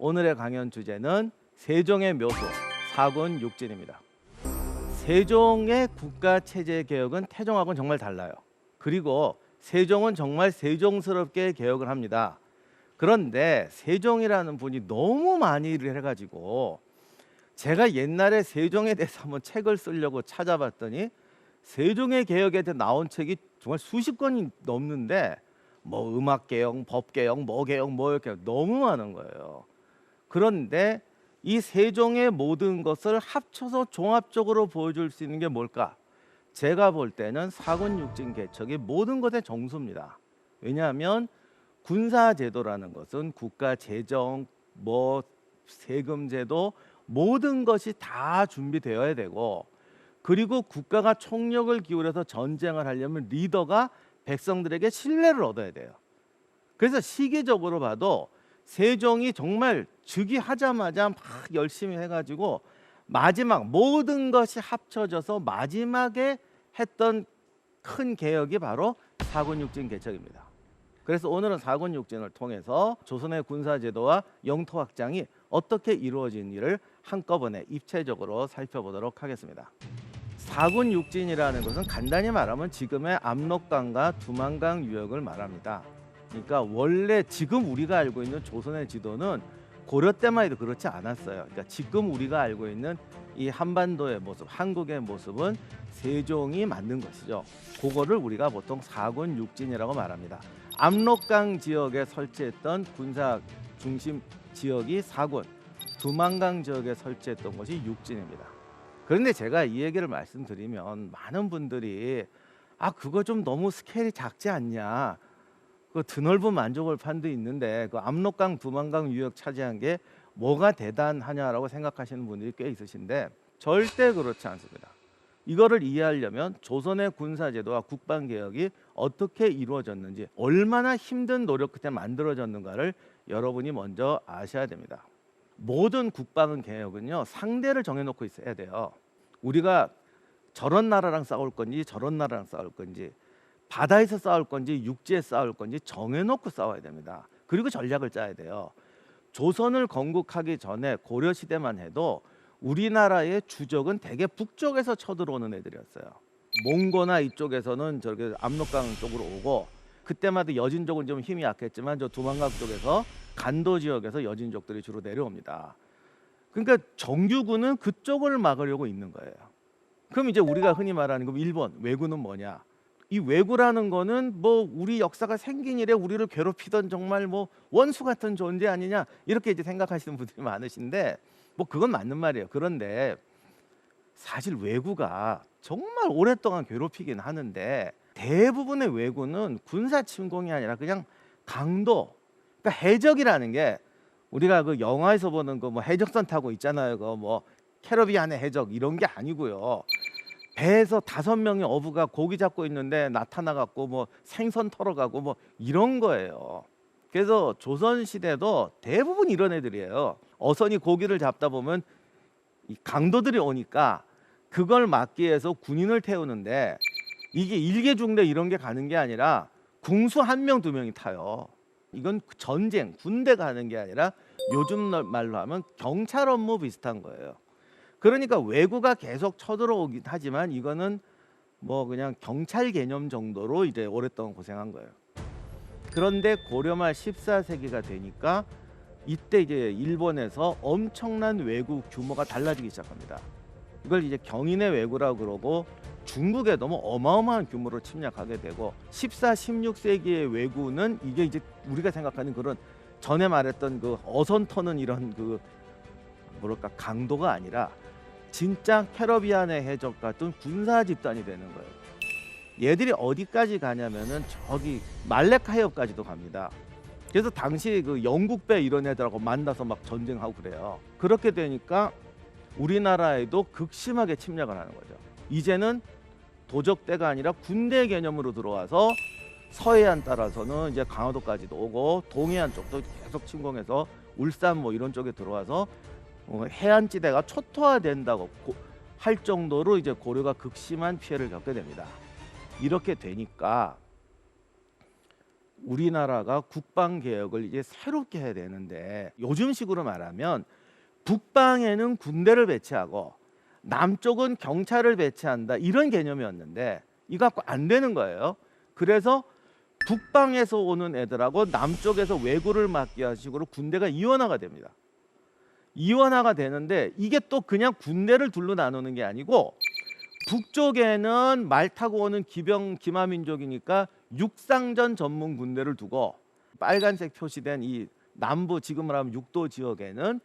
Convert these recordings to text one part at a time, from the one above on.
오늘의 강연 주제는 세종의 묘수 사군육진입니다. 세종의 국가체제 개혁은 태종하고는 정말 달라요. 그리고 세종은 정말 세종스럽게 개혁을 합니다. 그런데 세종이라는 분이 너무 많이 일을 해가지고 제가 옛날에 세종에 대해서 한번 책을 쓰려고 찾아봤더니 세종의 개혁에 대해 나온 책이 정말 수십 권이 넘는데 뭐 음악개혁, 법개혁, 뭐 개혁, 뭐 이렇게 너무 많은 거예요. 그런데 이 세종의 모든 것을 합쳐서 종합적으로 보여줄 수 있는 게 뭘까? 제가 볼 때는 사군육진 개척이 모든 것의 정수입니다. 왜냐하면 군사제도라는 것은 국가 재정, 뭐 세금제도 모든 것이 다 준비되어야 되고, 그리고 국가가 총력을 기울여서 전쟁을 하려면 리더가 백성들에게 신뢰를 얻어야 돼요. 그래서 시기적으로 봐도 세종이 정말 즉위하자마자 막 열심히 해가지고 마지막 모든 것이 합쳐져서 마지막에 했던 큰 개혁이 바로 사군육진 개척입니다. 그래서 오늘은 사군육진을 통해서 조선의 군사제도와 영토 확장이 어떻게 이루어진지를 한꺼번에 입체적으로 살펴보도록 하겠습니다. 사군육진이라는 것은 간단히 말하면 지금의 압록강과 두만강 유역을 말합니다. 그러니까 원래 지금 우리가 알고 있는 조선의 지도는 고려 때만 해도 그렇지 않았어요. 그러니까 지금 우리가 알고 있는 이 한반도의 모습, 한국의 모습은 세종이 만든 것이죠. 그거를 우리가 보통 사군육진이라고 말합니다. 압록강 지역에 설치했던 군사 중심 지역이 사군, 두만강 지역에 설치했던 것이 육진입니다. 그런데 제가 이 얘기를 말씀드리면 많은 분들이 그거 좀 너무 스케일이 작지 않냐, 그 드넓은 만족을 판도 있는데 그 압록강, 두만강 유역 차지한 게 뭐가 대단하냐라고 생각하시는 분들이 꽤 있으신데 절대 그렇지 않습니다. 이거를 이해하려면 조선의 군사제도와 국방개혁이 어떻게 이루어졌는지, 얼마나 힘든 노력 끝에 만들어졌는가를 여러분이 먼저 아셔야 됩니다. 모든 국방은 개혁은요, 상대를 정해놓고 있어야 돼요. 우리가 저런 나라랑 싸울 건지 저런 나라랑 싸울 건지, 바다에서 싸울 건지 육지에 싸울 건지 정해놓고 싸워야 됩니다. 그리고 전략을 짜야 돼요. 조선을 건국하기 전에 고려 시대만 해도 우리나라의 주적은 대개 북쪽에서 쳐들어오는 애들이었어요. 몽고나 이쪽에서는 저렇게 압록강 쪽으로 오고, 그때마다 여진족은 좀 힘이 약했지만 저 두만강 쪽에서 간도 지역에서 여진족들이 주로 내려옵니다. 그러니까 정규군은 그쪽을 막으려고 있는 거예요. 그럼 이제 우리가 흔히 말하는 그 일본 왜군은 뭐냐? 이 왜구라는 거는 뭐 우리 역사가 생긴 이래 우리를 괴롭히던 정말 뭐 원수 같은 존재 아니냐, 이렇게 이제 생각하시는 분들이 많으신데 뭐 그건 맞는 말이에요. 그런데 사실 왜구가 정말 오랫동안 괴롭히긴 하는데 대부분의 왜구는 군사 침공이 아니라 그냥 강도, 그러니까 해적이라는 게 우리가 그 영화에서 보는 그 뭐 해적선 타고 있잖아요. 그 뭐 캐리비안의 해적 이런 게 아니고요. 배에서 5명의 어부가 고기 잡고 있는데 나타나갖고 뭐 생선 털어가고 뭐 이런 거예요. 그래서 조선 시대도 대부분 이런 애들이에요. 어선이 고기를 잡다 보면 이 강도들이 오니까 그걸 막기 위해서 군인을 태우는데 이게 일개중대 이런 게 가는 게 아니라 궁수 1명, 2명이 타요. 이건 전쟁, 군대가 하는 게 아니라 요즘 말로 하면 경찰 업무 비슷한 거예요. 그러니까 왜구가 계속 쳐들어오긴 하지만 이거는 뭐 그냥 경찰 개념 정도로 이제 오랫동안 고생한 거예요. 그런데 고려 말 14세기가 되니까 이때 이제 일본에서 엄청난 왜구 규모가 달라지기 시작합니다. 이걸 이제 경인의 왜구라고 그러고 중국에도 뭐 어마어마한 규모로 침략하게 되고, 14, 16세기의 왜구는 이게 이제 우리가 생각하는 그런 전에 말했던 그 어선 터는 이런 그 뭐랄까 강도가 아니라 진짜 캐리비안의 해적 같은 군사 집단이 되는 거예요. 얘들이 어디까지 가냐면은 저기 말레카 해협까지도 갑니다. 그래서 당시 그 영국배 이런 애들하고 만나서 막 전쟁하고 그래요. 그렇게 되니까 우리나라에도 극심하게 침략을 하는 거죠. 이제는 도적대가 아니라 군대 개념으로 들어와서 서해안 따라서는 이제 강화도까지도 오고 동해안 쪽도 계속 침공해서 울산 뭐 이런 쪽에 들어와서 해안지대가 초토화된다고 할 정도로 이제 고려가 극심한 피해를 겪게 됩니다. 이렇게 되니까 우리나라가 국방 개혁을 이제 새롭게 해야 되는데, 요즘식으로 말하면 북방에는 군대를 배치하고 남쪽은 경찰을 배치한다, 이런 개념이었는데 이거 갖고 안 되는 거예요. 그래서 북방에서 오는 애들하고 남쪽에서 왜구를 막기 식으로 군대가 이원화가 됩니다. 이원화가 되는데 이게 또 그냥 군대를 둘로 나누는 게 아니고, 북쪽에는 말 타고 오는 기마민족이니까 육상전 전문 군대를 두고, 빨간색 표시된 이 남부, 지금 말하면 육도 지역에는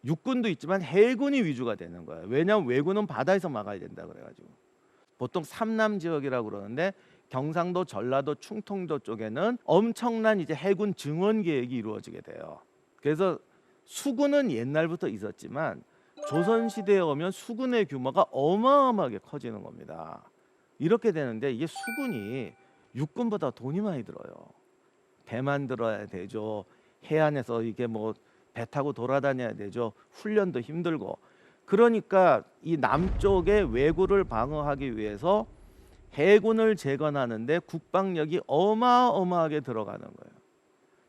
육군도 있지만 해군이 위주가 되는 거예요. 왜냐하면 왜구는 바다에서 막아야 된다 그래가지고. 보통 삼남 지역이라고 그러는데 경상도, 전라도, 충청도 쪽에는 엄청난 이제 해군 증원 계획이 이루어지게 돼요. 그래서 수군은 옛날부터 있었지만 조선 시대에 오면 수군의 규모가 어마어마하게 커지는 겁니다. 이렇게 되는데 이게 수군이 육군보다 돈이 많이 들어요. 배 만들어야 되죠. 해안에서 이게 뭐 배 타고 돌아다녀야 되죠. 훈련도 힘들고. 그러니까 이 남쪽의 왜구를 방어하기 위해서 해군을 재건하는데 국방력이 어마어마하게 들어가는 거예요.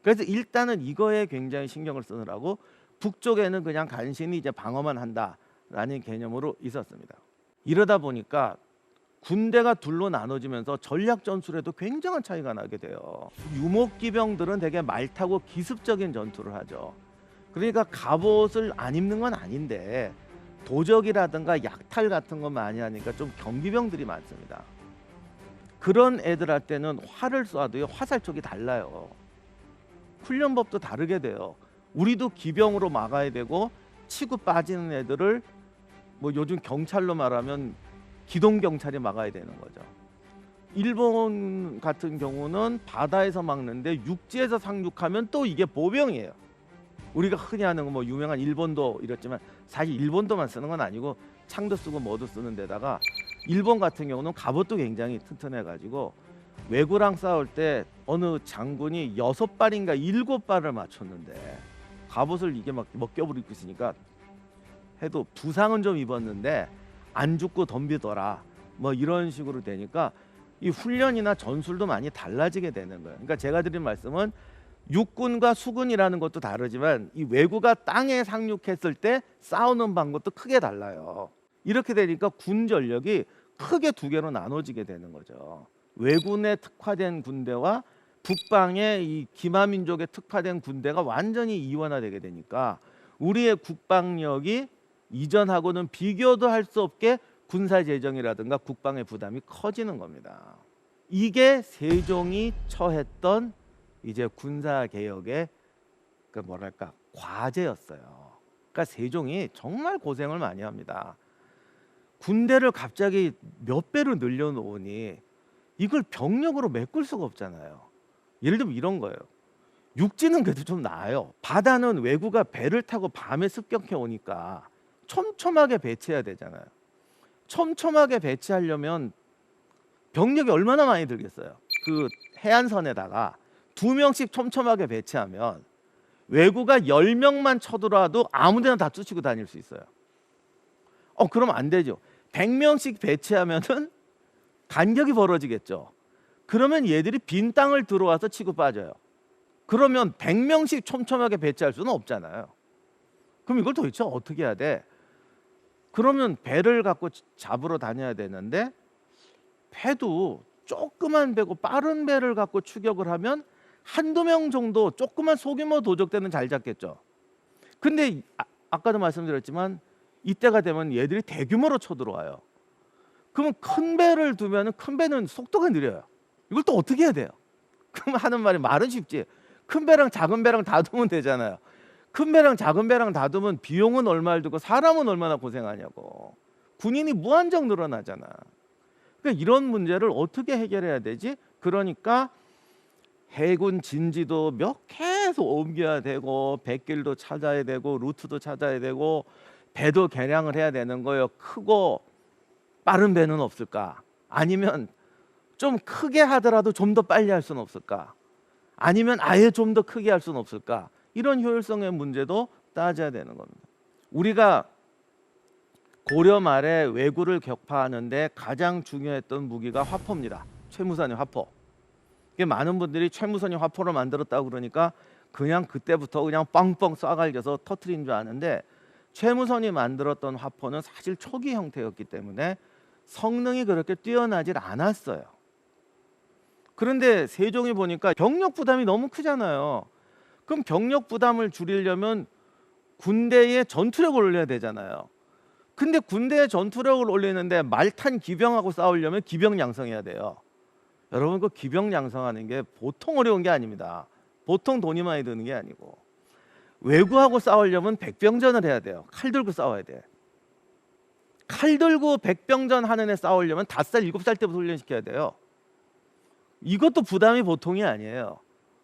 그래서 일단은 이거에 굉장히 신경을 쓰느라고 북쪽에는 그냥 간신히 이제 방어만 한다라는 개념으로 있었습니다. 이러다 보니까 군대가 둘로 나눠지면서 전략 전술에도 굉장한 차이가 나게 돼요. 유목기병들은 되게 말 타고 기습적인 전투를 하죠. 그러니까 갑옷을 안 입는 건 아닌데 도적이라든가 약탈 같은 거 많이 하니까 좀 경기병들이 많습니다. 그런 애들한테는 활을 쏴도요, 화살촉이 달라요. 훈련법도 다르게 돼요. 우리도 기병으로 막아야 되고, 치고 빠지는 애들을 뭐 요즘 경찰로 말하면 기동경찰이 막아야 되는 거죠. 일본 같은 경우는 바다에서 막는데 육지에서 상륙하면 또 이게 보병이에요. 우리가 흔히 하는 뭐 유명한 일본도 이랬지만 사실 일본도만 쓰는 건 아니고 창도 쓰고 뭐도 쓰는 데다가, 일본 같은 경우는 갑옷도 굉장히 튼튼해가지고 왜구랑 싸울 때 어느 장군이 6발인가 7발을 맞췄는데, 갑옷을 이게 막 먹겨버리고 있으니까 해도 부상은 좀 입었는데 안 죽고 덤비더라, 뭐 이런 식으로 되니까 이 훈련이나 전술도 많이 달라지게 되는 거예요. 그러니까 제가 드린 말씀은 육군과 수군이라는 것도 다르지만 이 왜구가 땅에 상륙했을 때 싸우는 방법도 크게 달라요. 이렇게 되니까 군 전력이 크게 두 개로 나눠지게 되는 거죠. 왜군에 특화된 군대와 북방의 이 기마민족에 특화된 군대가 완전히 이원화되게 되니까 우리의 국방력이 이전하고는 비교도 할 수 없게 군사 재정이라든가 국방의 부담이 커지는 겁니다. 이게 세종이 처했던 이제 군사 개혁의 그 뭐랄까 과제였어요. 그러니까 세종이 정말 고생을 많이 합니다. 군대를 갑자기 몇 배로 늘려놓으니 이걸 병력으로 메꿀 수가 없잖아요. 예를 들면 이런 거예요. 육지는 그래도 좀 나아요. 바다는 왜구가 배를 타고 밤에 습격해 오니까 촘촘하게 배치해야 되잖아요. 촘촘하게 배치하려면 병력이 얼마나 많이 들겠어요. 그 해안선에다가 2명씩 촘촘하게 배치하면 왜구가 10명만 쳐들어와도 아무데나 다 쑤시고 다닐 수 있어요. 그럼 안 되죠. 100명씩 배치하면은 간격이 벌어지겠죠. 그러면 얘들이 빈 땅을 들어와서 치고 빠져요. 그러면 100명씩 촘촘하게 배치할 수는 없잖아요. 그럼 이걸 도대체 어떻게 해야 돼? 그러면 배를 갖고 잡으러 다녀야 되는데, 배도 조그만 배고 빠른 배를 갖고 추격을 하면 한두 명 정도 조그만 소규모 도적대는 잘 잡겠죠. 근데 아까도 말씀드렸지만 이때가 되면 얘들이 대규모로 쳐들어와요. 그러면 큰 배를 두면 큰 배는 속도가 느려요. 이걸 또 어떻게 해야 돼요? 그럼 하는 말은 쉽지. 큰 배랑 작은 배랑 다 두면 되잖아요. 큰 배랑 작은 배랑 다 두면 비용은 얼마를 들고 사람은 얼마나 고생하냐고. 군인이 무한정 늘어나잖아. 그러니까 이런 문제를 어떻게 해결해야 되지? 그러니까 해군 진지도 몇 계속 옮겨야 되고, 백길도 찾아야 되고, 루트도 찾아야 되고, 배도 개량을 해야 되는 거예요. 크고 빠른 배는 없을까? 아니면 좀 크게 하더라도 좀 더 빨리 할 수는 없을까? 아니면 아예 좀 더 크게 할 수는 없을까? 이런 효율성의 문제도 따져야 되는 겁니다. 우리가 고려 말에 왜구를 격파하는데 가장 중요했던 무기가 화포입니다. 최무산의 화포. 이게 많은 분들이 최무선이 화포를 만들었다고 그러니까 그냥 그때부터 그냥 뻥뻥 쏴갈겨서 터트린 줄 아는데, 최무선이 만들었던 화포는 사실 초기 형태였기 때문에 성능이 그렇게 뛰어나질 않았어요. 그런데 세종이 보니까 병력 부담이 너무 크잖아요. 그럼 병력 부담을 줄이려면 군대의 전투력을 올려야 되잖아요. 근데 군대의 전투력을 올리는데 말탄 기병하고 싸우려면 기병 양성해야 돼요. 여러분, 그 기병 양성하는 게 보통 어려운 게 아닙니다. 보통 돈이 많이 드는 게 아니고, 왜구하고 싸우려면 백병전을 해야 돼요. 칼 들고 싸워야 돼. 칼 들고 백병전 하는 애 싸우려면 5살, 7살 때부터 훈련시켜야 돼요. 이것도 부담이 보통이 아니에요.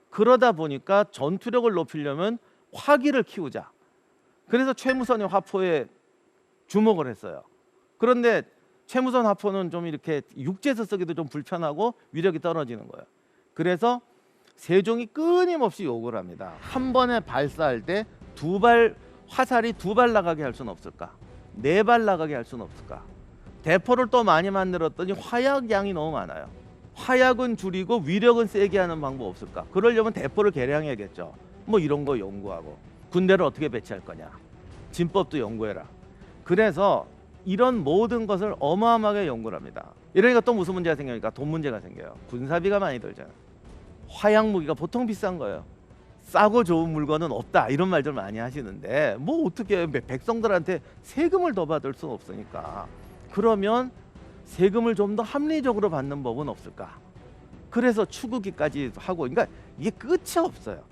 그러다 보니까 전투력을 높이려면 화기를 키우자. 그래서 최무선의 화포에 주목을 했어요. 그런데 최무선 화포는 좀 이렇게 육지에서 쓰기도 좀 불편하고 위력이 떨어지는 거예요. 그래서 세종이 끊임없이 요구를 합니다. 한 번에 발사할 때 화살이 2발 나가게 할 수는 없을까? 4발 나가게 할 수는 없을까? 대포를 또 많이 만들었더니 화약 양이 너무 많아요. 화약은 줄이고 위력은 세게 하는 방법 없을까? 그러려면 대포를 개량해야겠죠. 뭐 이런 거 연구하고, 군대를 어떻게 배치할 거냐, 진법도 연구해라. 그래서 이런 모든 것을 어마어마하게 연구를 합니다. 이러니까 또 무슨 문제가 생기니까 돈 문제가 생겨요. 군사비가 많이 들잖아요. 화약 무기가 보통 비싼 거예요. 싸고 좋은 물건은 없다, 이런 말들 많이 하시는데 뭐 어떻게 백성들한테 세금을 더 받을 수는 없으니까, 그러면 세금을 좀 더 합리적으로 받는 법은 없을까? 그래서 추구기까지 하고, 그러니까 이게 끝이 없어요.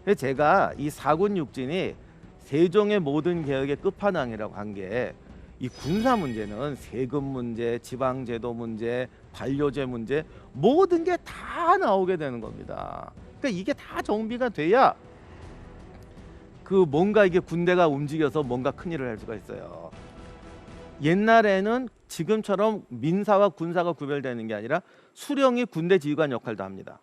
그래서 제가 이 사군육진이 세종의 모든 개혁의 끝판왕이라고 한 게, 이 군사 문제는 세금 문제, 지방제도 문제, 관료제 문제, 모든 게 다 나오게 되는 겁니다. 그러니까 이게 다 정비가 돼야 뭔가 이게 군대가 움직여서 뭔가 큰일을 할 수가 있어요. 옛날에는 지금처럼 민사와 군사가 구별되는 게 아니라 수령이 군대 지휘관 역할도 합니다.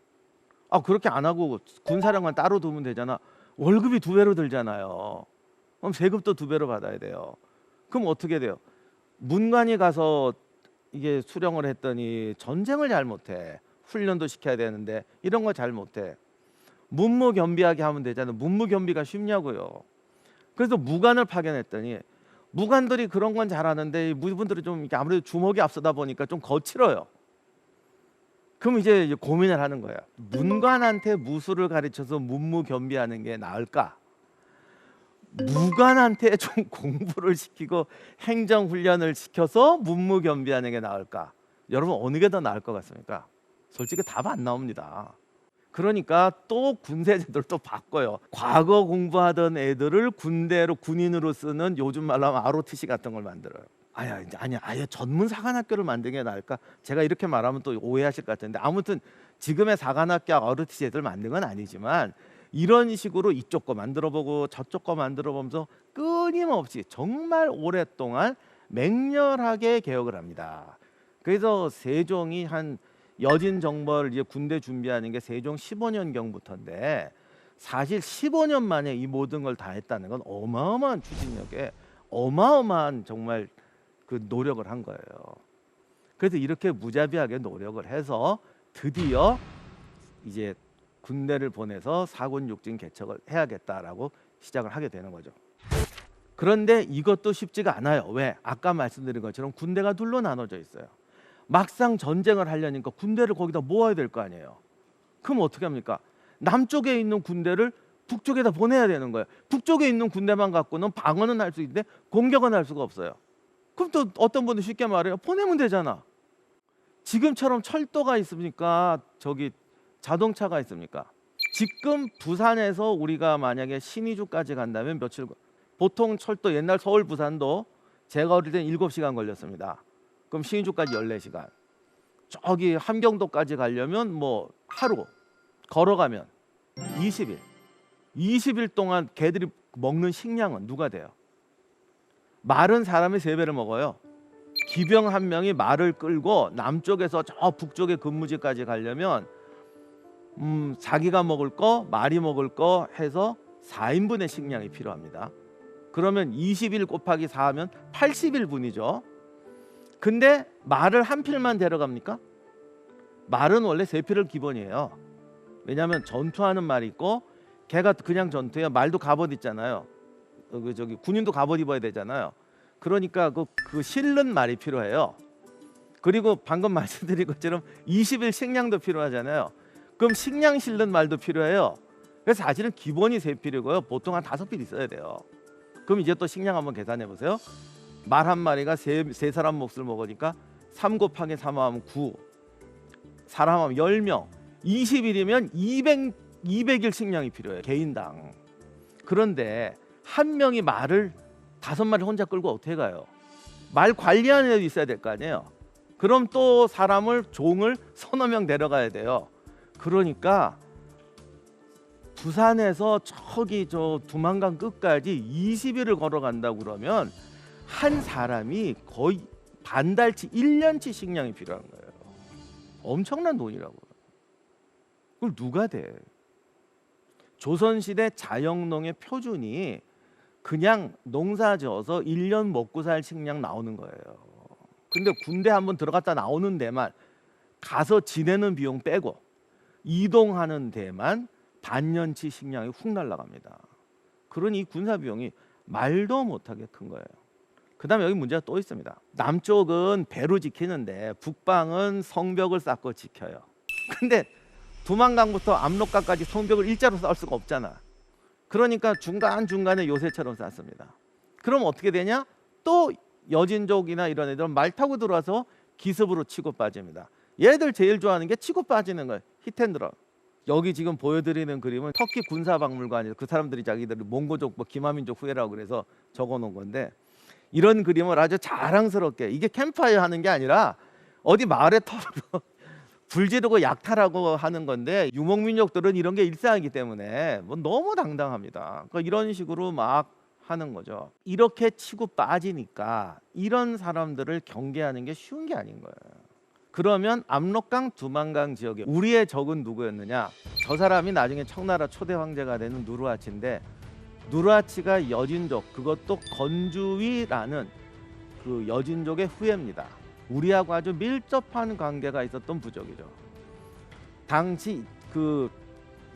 그렇게 안 하고 군사령관 따로 두면 되잖아. 월급이 2배로 들잖아요. 그럼 세금도 2배로 받아야 돼요. 그럼 어떻게 돼요? 문관이 가서 이게 수령을 했더니 전쟁을 잘 못해. 훈련도 시켜야 되는데 이런 거 잘 못해. 문무겸비하게 하면 되잖아요. 문무겸비가 쉽냐고요. 그래서 무관을 파견했더니, 무관들이 그런 건 잘하는데 무분들이 좀 아무래도 주먹이 앞서다 보니까 좀 거칠어요. 그럼 이제 고민을 하는 거예요. 문관한테 무술을 가르쳐서 문무겸비하는 게 나을까? 무관한테 좀 공부를 시키고 행정훈련을 시켜서 문무겸비하는 게 나을까? 여러분, 어느 게 더 나을 것 같습니까? 솔직히 답 안 나옵니다. 그러니까 또 군세제도를 또 바꿔요. 과거 공부하던 애들을 군대로, 군인으로 쓰는, 요즘 말로 하면 ROTC 같은 걸 만들어요. 아예 전문 사관학교를 만드는 게 나을까? 제가 이렇게 말하면 또 오해하실 것 같은데, 아무튼 지금의 사관학교 ROTC 애들 만든 건 아니지만 이런 식으로 이쪽 거 만들어보고 저쪽 거 만들어보면서 끊임없이 정말 오랫동안 맹렬하게 개혁을 합니다. 그래서 세종이 한 여진정벌 이제 군대 준비하는 게 세종 15년경부터인데, 사실 15년 만에 이 모든 걸 다 했다는 건 어마어마한 추진력에 어마어마한 정말 노력을 한 거예요. 그래서 이렇게 무자비하게 노력을 해서 드디어 이제 군대를 보내서 사군육진 개척을 해야겠다라고 시작을 하게 되는 거죠. 그런데 이것도 쉽지가 않아요. 왜? 아까 말씀드린 것처럼 군대가 둘로 나눠져 있어요. 막상 전쟁을 하려니까 군대를 거기다 모아야 될 거 아니에요. 그럼 어떻게 합니까? 남쪽에 있는 군대를 북쪽에다 보내야 되는 거예요. 북쪽에 있는 군대만 갖고는 방어는 할 수 있는데 공격은 할 수가 없어요. 그럼 또 어떤 분은 쉽게 말해요. 보내면 되잖아. 지금처럼 철도가 있습니까? 자동차가 있습니까? 지금 부산에서 우리가 만약에 신의주까지 간다면 며칠, 보통 철도 옛날 서울 부산도 제가 어릴 땐 7시간 걸렸습니다. 그럼 신의주까지 14시간. 저기 함경도까지 가려면 뭐 하루, 걸어가면 20일. 20일 동안 개들이 먹는 식량은 누가 돼요? 말은 사람이 3배를 먹어요. 기병 한 명이 말을 끌고 남쪽에서 저 북쪽의 근무지까지 가려면 자기가 먹을 거, 말이 먹을 거 해서 4인분의 식량이 필요합니다. 그러면 20일 곱하기 4 하면 80일분이죠. 근데 말을 한 필만 데려갑니까? 말은 원래 3필을 기본이에요. 왜냐하면 전투하는 말이 있고 걔가 그냥 전투해요. 말도 갑옷 있잖아요. 저기 군인도 갑옷 입어야 되잖아요. 그러니까 그 실는 말이 필요해요. 그리고 방금 말씀드린 것처럼 20일 식량도 필요하잖아요. 그럼 식량 실는 말도 필요해요. 그래서 사실은 기본이 3필이고요. 보통 한 5필 있어야 돼요. 그럼 이제 또 식량 한번 계산해 보세요. 말 한 마리가 세 사람 몫을 먹으니까 3 곱하기 3 하면 9, 사람 하면 10명, 20일이면 200일 식량이 필요해요. 개인당. 그런데 한 명이 말을 5마리 혼자 끌고 어떻게 가요? 말 관리하는 애도 있어야 될 거 아니에요. 그럼 또 사람을 종을 서너 명 데려가야 돼요. 그러니까 부산에서 저기 저 두만강 끝까지 20일을 걸어간다고 그러면 한 사람이 거의 반달치 1년치 식량이 필요한 거예요. 엄청난 돈이라고. 그걸 누가 돼? 조선시대 자영농의 표준이 그냥 농사 지어서 1년 먹고 살 식량 나오는 거예요. 근데 군대 한번 들어갔다 나오는 데만, 가서 지내는 비용 빼고 이동하는 데만 반년치 식량이 훅 날아갑니다. 그러니 이 군사 비용이 말도 못하게 큰 거예요. 그 다음에 여기 문제가 또 있습니다. 남쪽은 배로 지키는데 북방은 성벽을 쌓고 지켜요. 근데 두만강부터 압록강까지 성벽을 일자로 쌓을 수가 없잖아. 그러니까 중간중간에 요새처럼 쌓습니다. 그럼 어떻게 되냐? 또 여진족이나 이런 애들은 말 타고 들어와서 기습으로 치고 빠집니다. 얘들 제일 좋아하는 게 치고 빠지는 거예요. 히트앤드런. 여기 지금 보여드리는 그림은 터키 군사박물관이에요. 그 사람들이 자기들이 몽고족, 기마민족 후예라고 그래서 적어놓은 건데, 이런 그림을 아주 자랑스럽게, 이게 캠프파이어 하는 게 아니라 어디 마을에 털고 불 지르고 약탈하고 하는 건데, 유목민족들은 이런 게 일상이기 때문에 뭐 너무 당당합니다. 그러니까 이런 식으로 막 하는 거죠. 이렇게 치고 빠지니까 이런 사람들을 경계하는 게 쉬운 게 아닌 거예요. 그러면 압록강, 두만강 지역에 우리의 적은 누구였느냐? 저 사람이 나중에 청나라 초대 황제가 되는 누르하치인데, 누르하치가 여진족, 그것도 건주위라는 그 여진족의 후예입니다. 우리하고 아주 밀접한 관계가 있었던 부족이죠. 당시 그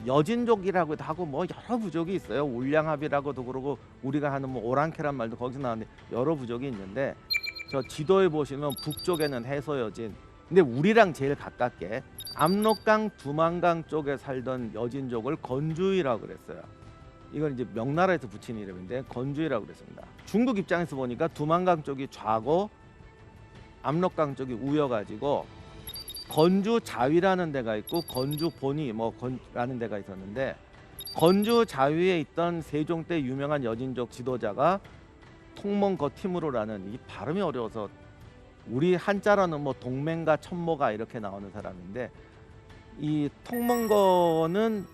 여진족이라고도 하고 뭐 여러 부족이 있어요. 울량합이라고도 그러고 우리가 하는 뭐 오랑캐란 말도 거기서 나왔는데 여러 부족이 있는데, 저 지도에 보시면 북쪽에는 해소여진, 근데 우리랑 제일 가깝게 압록강, 두만강 쪽에 살던 여진족을 건주이라고 그랬어요. 이건 이제 명나라에서 붙인 이름인데 건주이라고 그랬습니다. 중국 입장에서 보니까 두만강 쪽이 좌고 압록강 쪽이 우여가지고 건주 자위라는 데가 있고 건주 본이 라는 데가 있었는데, 건주 자위에 있던 세종 때 유명한 여진족 지도자가 통몽거티무로라는, 이 발음이 어려워서 우리 한자로는 뭐 동맹가 천모가 이렇게 나오는 사람인데, 이 통몽거는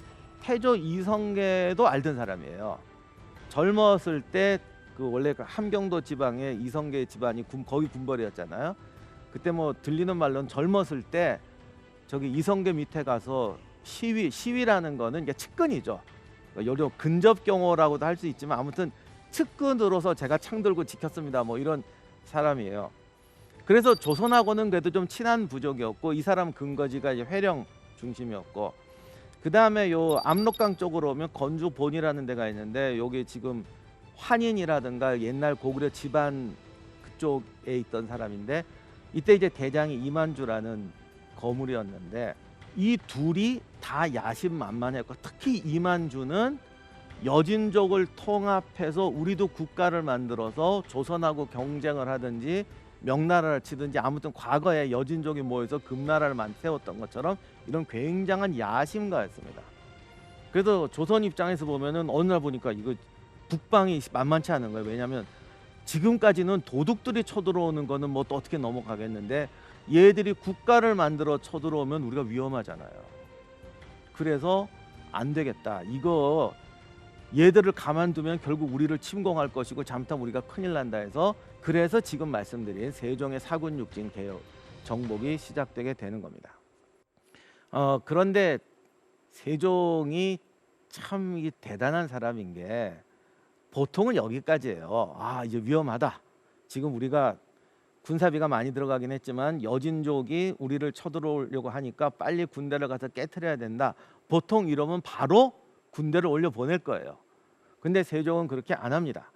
태조 이성계도 알던 사람이에요. 젊었을 때 그 원래 그 함경도 지방에 이성계 집안이 거기 군벌이었잖아요. 그때 뭐 들리는 말로는 젊었을 때 저기 이성계 밑에 가서 시위라는 거는 이게 측근이죠. 요즘 근접경호라고도 할 수 있지만 아무튼 측근으로서 제가 창 들고 지켰습니다. 뭐 이런 사람이에요. 그래서 조선하고는 그래도 좀 친한 부족이었고, 이 사람 근거지가 이제 회령 중심이었고, 그 다음에 요 압록강 쪽으로 오면 건주 본이라는 데가 있는데, 여기 지금 환인이라든가 옛날 고구려 집안 그쪽에 있던 사람인데, 이때 이제 대장이 이만주라는 거물이었는데, 이 둘이 다 야심만만했고, 특히 이만주는 여진족을 통합해서 우리도 국가를 만들어서 조선하고 경쟁을 하든지 명나라를 치든지, 아무튼 과거에 여진족이 모여서 금나라를 세웠던 것처럼 이런 굉장한 야심가였습니다. 그래서 조선 입장에서 보면은 어느 날 보니까 이거 북방이 만만치 않은 거예요. 왜냐하면 지금까지는 도둑들이 쳐들어오는 거는 뭐 또 어떻게 넘어가겠는데, 얘들이 국가를 만들어 쳐들어오면 우리가 위험하잖아요. 그래서 안 되겠다. 이거 얘들을 가만두면 결국 우리를 침공할 것이고 잘못하면 우리가 큰일 난다 해서, 그래서 지금 말씀드린 세종의 사군육진 개혁 정복이 시작되게 되는 겁니다. 그런데 세종이 참 대단한 사람인 게, 보통은 여기까지예요. 아, 이제 위험하다. 지금 우리가 군사비가 많이 들어가긴 했지만 여진족이 우리를 쳐들어오려고 하니까 빨리 군대를 가서 깨트려야 된다. 보통 이러면 바로 군대를 올려 보낼 거예요. 근데 세종은 그렇게 안 합니다.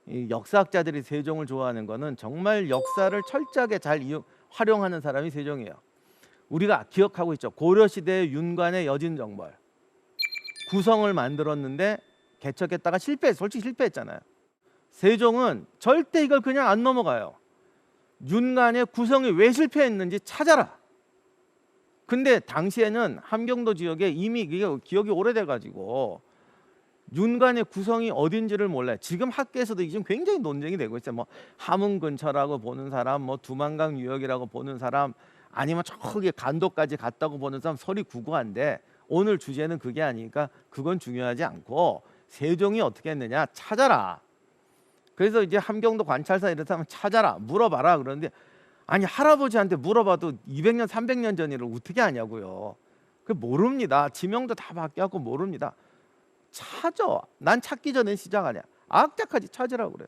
이 역사학자들이 세종을 좋아하는 거는 정말 역사를 철저하게 잘 활용하는 사람이 세종이에요. 우리가 기억하고 있죠. 고려시대의 윤관의 여진정벌. 구성을 만들었는데 개척했다가 솔직히 실패했잖아요. 세종은 절대 이걸 그냥 안 넘어가요. 윤관의 구성이 왜 실패했는지 찾아라. 근데 당시에는 함경도 지역에 이미 기억이 오래돼가지고 윤관의 구성이 어딘지를 몰라요. 지금 학계에서도 지금 굉장히 논쟁이 되고 있어요. 뭐 함흥 근처라고 보는 사람, 뭐 두만강 유역이라고 보는 사람, 아니면 저기 간도까지 갔다고 보는 사람 설이 구구한데 오늘 주제는 그게 아니니까 그건 중요하지 않고 세종이 어떻게 했느냐 찾아라. 그래서 이제 함경도 관찰사 이런 사람 찾아라 물어봐라 그러는데 아니 할아버지한테 물어봐도 200년 300년 전 일을 어떻게 아냐고요. 그 모릅니다. 지명도 다 바뀌었고 모릅니다. 찾아. 난 찾기 전에 시작 아니야. 악착같이 찾으라고 그래.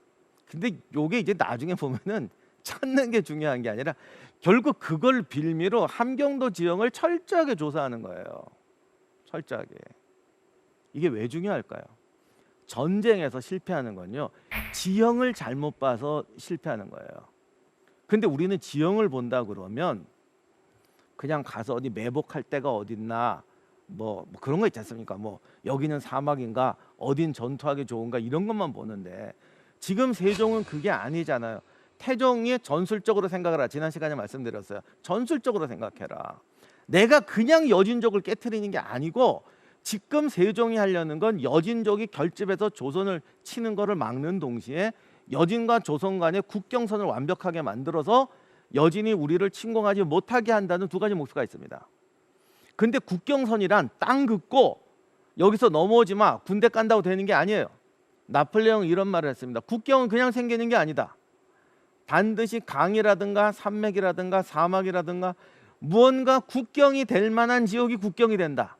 근데 요게 이제 나중에 보면은 찾는 게 중요한 게 아니라 결국 그걸 빌미로 함경도 지형을 철저하게 조사하는 거예요. 철저하게. 이게 왜 중요할까요? 전쟁에서 실패하는 건요. 지형을 잘못 봐서 실패하는 거예요. 근데 우리는 지형을 본다 그러면 그냥 가서 어디 매복할 데가 어딨나 뭐 그런 거 있지 않습니까? 뭐 여기는 사막인가 어딘 전투하기 좋은가 이런 것만 보는데 지금 세종은 그게 아니잖아요. 태종이 전술적으로 생각을 하라. 지난 시간에 말씀드렸어요. 전술적으로 생각해라. 내가 그냥 여진족을 깨트리는 게 아니고 지금 세종이 하려는 건 여진족이 결집해서 조선을 치는 거를 막는 동시에 여진과 조선 간의 국경선을 완벽하게 만들어서 여진이 우리를 침공하지 못하게 한다는 두 가지 목표가 있습니다. 근데 국경선이란 땅 긋고 여기서 넘어오지 마 군대 깐다고 되는 게 아니에요. 나폴레옹이 이런 말을 했습니다. 국경은 그냥 생기는 게 아니다. 반드시 강이라든가 산맥이라든가 사막이라든가 무언가 국경이 될 만한 지역이 국경이 된다.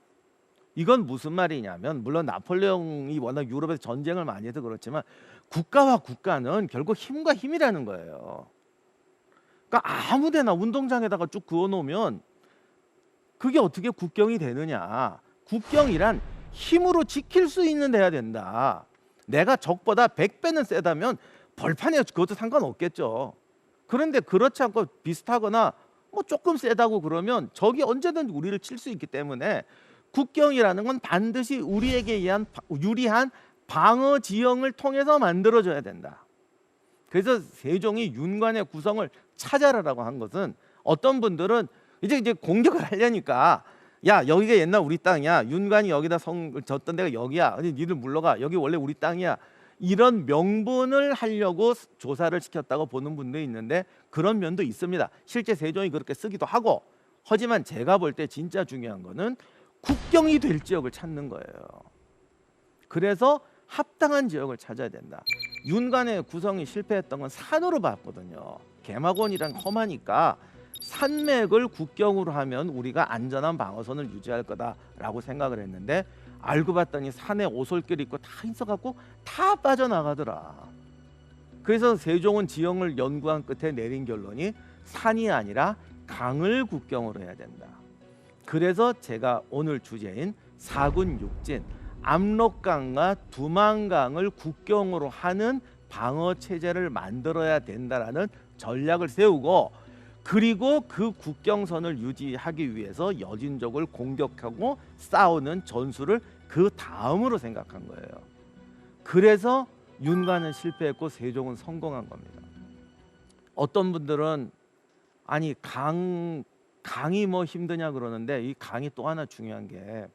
이건 무슨 말이냐면 물론 나폴레옹이 워낙 유럽에서 전쟁을 많이 해서 그렇지만 국가와 국가는 결국 힘과 힘이라는 거예요. 그러니까 아무데나 운동장에다가 쭉 그어놓으면 그게 어떻게 국경이 되느냐. 국경이란 힘으로 지킬 수 있는 데야 된다. 내가 적보다 100배는 세다면 벌판에 그것도 상관없겠죠. 그런데 그렇지 않고 비슷하거나 뭐 조금 세다고 그러면 적이 언제든 우리를 칠 수 있기 때문에 국경이라는 건 반드시 우리에게 의한 유리한 방어 지형을 통해서 만들어져야 된다. 그래서 세종이 윤관의 구성을 찾아라라고 한 것은 어떤 분들은 이제 공격을 하려니까 야 여기가 옛날 우리 땅이야. 윤관이 여기다 성을 졌던 데가 여기야. 근데 니들 물러가. 여기 원래 우리 땅이야. 이런 명분을 하려고 조사를 시켰다고 보는 분도 있는데 그런 면도 있습니다. 실제 세종이 그렇게 쓰기도 하고 하지만 제가 볼 때 진짜 중요한 거는 국경이 될 지역을 찾는 거예요. 그래서 합당한 지역을 찾아야 된다. 윤관의 구성이 실패했던 건 산으로 봤거든요. 개막원이란 험하니까 산맥을 국경으로 하면 우리가 안전한 방어선을 유지할 거다라고 생각을 했는데 알고 봤더니 산에 오솔길이 있고 다 있어갖고 다 빠져나가더라. 그래서 세종은 지형을 연구한 끝에 내린 결론이 산이 아니라 강을 국경으로 해야 된다. 그래서 제가 오늘 주제인 사군육진, 압록강과 두만강을 국경으로 하는 방어 체제를 만들어야 된다라는 전략을 세우고 그리고 그 국경선을 유지하기 위해서 여진족을 공격하고 싸우는 전술을 그 다음으로 생각한 거예요. 그래서 윤관은 실패했고 세종은 성공한 겁니다. 어떤 분들은 아니 강이 뭐 힘드냐 그러는데 이 강이 또 하나 중요한 게